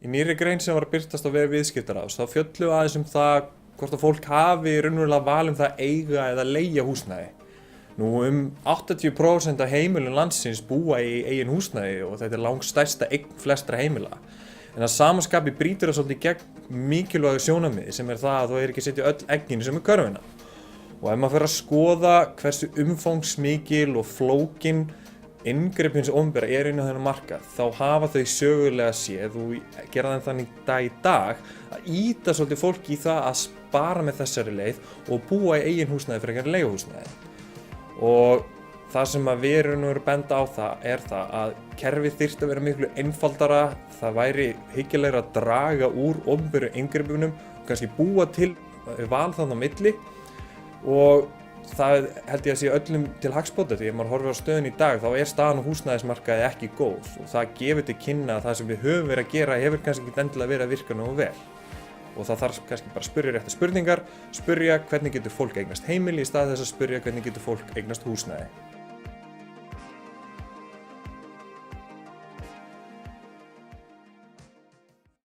Í nýrri grein sem var að birtast á vef Viðskiptaráðs þá fjöllum við aðeins það hvort að fólk hafi raunverulega val það að eiga eða leigja húsnæði. Nú 80% af heimilum landsins búa í eigin húsnæði og þetta er langstærsta eign flestra heimila. En að sama skapi brýtur það svolítið gegn mikilvægu sjónarmiði sem það að þú ekki setja öll eggin sem körfuna. Og ef maður fer að skoða hversu umfangsmikil og flókin inngrip hins opinbera inn á þennan markað, þá hafa þau sögulega séð og gera þeim þannig dag í dag að ýta svolítið fólki í það að spara með þessari leið og búa í eigin húsnæði frekar en leiguhúsnæði. Og það sem við erum að benda á það það að kerfið þyrfti að vera miklu einfaldara, það væri hyggilegra að draga úr opinberu inngripunum og kannski búa til val þarna á milli og það held ég að sé öllum til hagsbóta því ef maður horfir á stöðun í dag þá staðan á húsnæðismarkaði ekki góð og það gefur til kynna að það sem við höfum verið að gera hefur kannski ekki endilega verið að virka nógu vel. Og það þarf kannski bara að spyrja réttar spurningar, spyrja hvernig getur fólk eignast heimili í stað þess að spyrja hvernig getur fólk eignast húsnæði.